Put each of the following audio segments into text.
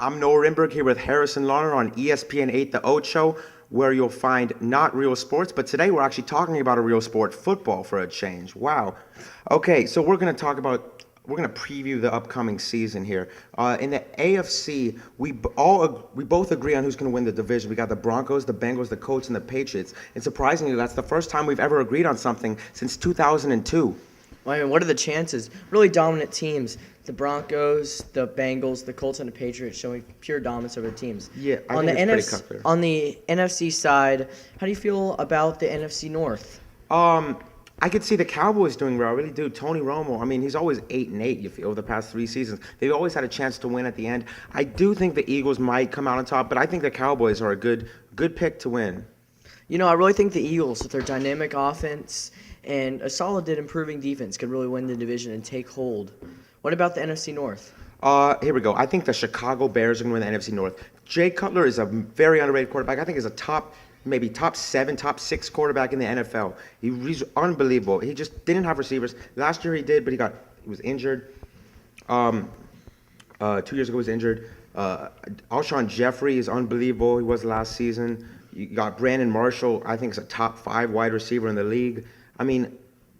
I'm Noah Rimberg here with Harrison Launer on ESPN 8 The Ocho, where you'll find not real sports, but today we're actually talking about a real sport, football, for a change. Wow. Okay, so we're going to preview the upcoming season here. In the AFC, we both agree on who's going to win the division. We got the Broncos, the Bengals, the Colts, and the Patriots. And surprisingly, that's the first time we've ever agreed on something since 2002. Well, I mean, what are the chances? Really dominant teams. The Broncos, the Bengals, the Colts, and the Patriots showing pure dominance over the teams. Yeah, I on think the it's pretty clear. On the NFC side, how do you feel about the NFC North? I could see the Cowboys doing well. I really do. Tony Romo, I mean, he's always 8-8, you feel, over the past 3 seasons. They've always had a chance to win at the end. I do think the Eagles might come out on top, but I think the Cowboys are a good pick to win. You know, I really think the Eagles, with their dynamic offense and a solid and improving defense, could really win the division and take hold. What about the NFC North? Here we go. I think the Chicago Bears are going to win the NFC North. Jay Cutler is a very underrated quarterback. I think he's a maybe top 7, top 6 quarterback in the NFL. He's unbelievable. He just didn't have receivers. Last year he did, but he was injured. 2 years ago he was injured. Alshon Jeffrey is unbelievable. He was last season. You got Brandon Marshall. I think is a top 5 wide receiver in the league. I mean,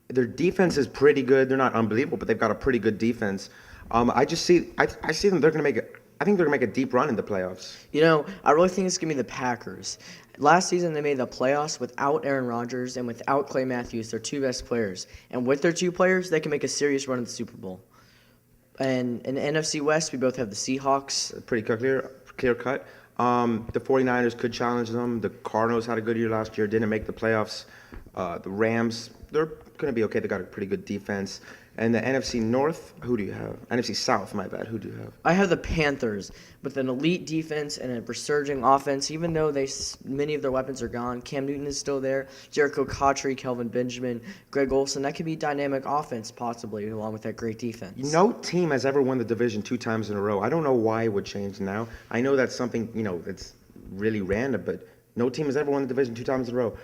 their defense is pretty good. They're not unbelievable, but they've got a pretty good defense. I see them. They're going to make it. I think they're going to make a deep run in the playoffs. You know, I really think it's going to be the Packers. Last season, they made the playoffs without Aaron Rodgers and without Clay Matthews, their 2 best players. And with their 2 players, they can make a serious run in the Super Bowl. And in the NFC West, we both have the Seahawks. Pretty clear cut. The 49ers could challenge them. The Cardinals had a good year last year, didn't make the playoffs. The Rams, they're going to be okay. They got a pretty good defense. And the NFC North, who do you have? NFC South, my bad. Who do you have? I have the Panthers with an elite defense and a resurging offense. Even though many of their weapons are gone, Cam Newton is still there. Jericho Cotchery, Kelvin Benjamin, Greg Olsen. That could be dynamic offense possibly, along with that great defense. No team has ever won the division 2 times in a row. I don't know why it would change now. I know that's something that's really random, but no team has ever won the division 2 times in a row.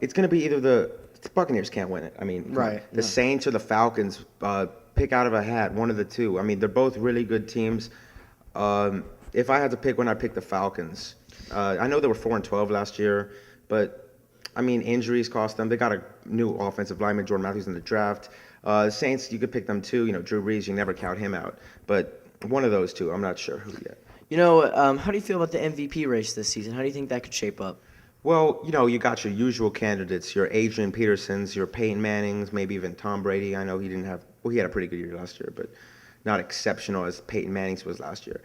It's going to be either the Buccaneers can't win it. I mean, right. The Saints or the Falcons, pick out of a hat, one of the two. I mean, they're both really good teams. If I had to pick one, I'd pick the Falcons. I know they were 4-12 last year, but I mean, injuries cost them. They got a new offensive lineman, Jordan Matthews, in the draft. The Saints, you could pick them too. Drew Brees, you never count him out. But one of those two, I'm not sure who yet. You know, how do you feel about the MVP race this season? How do you think that could shape up? Well, you got your usual candidates, your Adrian Petersons, your Peyton Mannings, maybe even Tom Brady. I know he had a pretty good year last year, but not exceptional as Peyton Manning's was last year.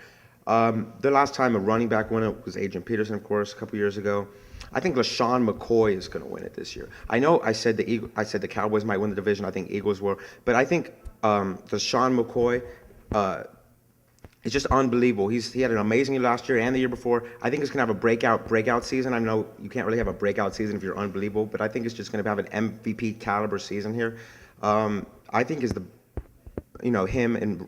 The last time a running back won it was Adrian Peterson, of course, a couple years ago. I think LaShawn McCoy is going to win it this year. I know I said the Cowboys might win the division. I think Eagles will, but I think LaShawn McCoy it's just unbelievable. He had an amazing year last year and the year before. I think he's going to have a breakout season. I know you can't really have a breakout season if you're unbelievable, but I think it's just going to have an MVP caliber season here. I think him and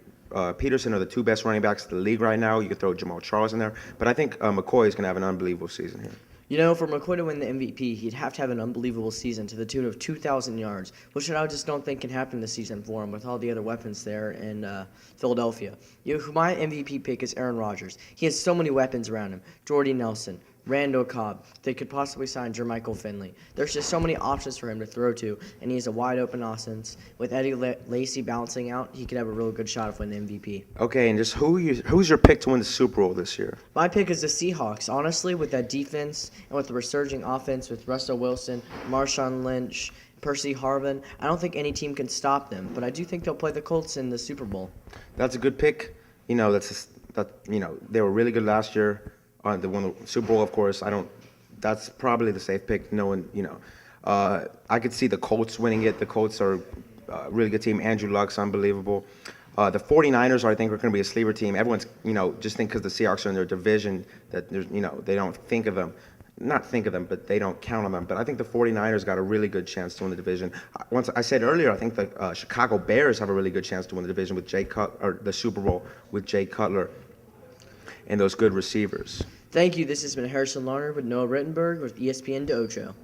Peterson are the 2 best running backs in the league right now. You could throw Jamal Charles in there, but I think McCoy is going to have an unbelievable season here. You know, for McCoy to win the MVP, he'd have to have an unbelievable season to the tune of 2,000 yards, which I just don't think can happen this season for him with all the other weapons there in Philadelphia. My MVP pick is Aaron Rodgers. He has so many weapons around him. Jordy Nelson, Randall Cobb. They could possibly sign Jermichael Finley. There's just so many options for him to throw to, and he has a wide-open offense. With Eddie Lacy balancing out, he could have a really good shot of winning the MVP. Okay, and just who's your pick to win the Super Bowl this year? My pick is the Seahawks. Honestly, with that defense and with the resurging offense with Russell Wilson, Marshawn Lynch, Percy Harvin, I don't think any team can stop them. But I do think they'll play the Colts in the Super Bowl. That's a good pick. They were really good last year. They won the Super Bowl, of course. That's probably the safe pick. I could see the Colts winning it. The Colts are a really good team. Andrew Luck's unbelievable. The 49ers I think are going to be a sleeper team. Everyone's, just think because the Seahawks are in their division that there's, they don't think of them. Not think of them, but they don't count on them. But I think the 49ers got a really good chance to win the division. Once I said earlier, I think the Chicago Bears have a really good chance to win the division with the Super Bowl with Jay Cutler and those good receivers. Thank you. This has been Harrison Larner with Noah Rittenberg with ESPN 8 The Ocho.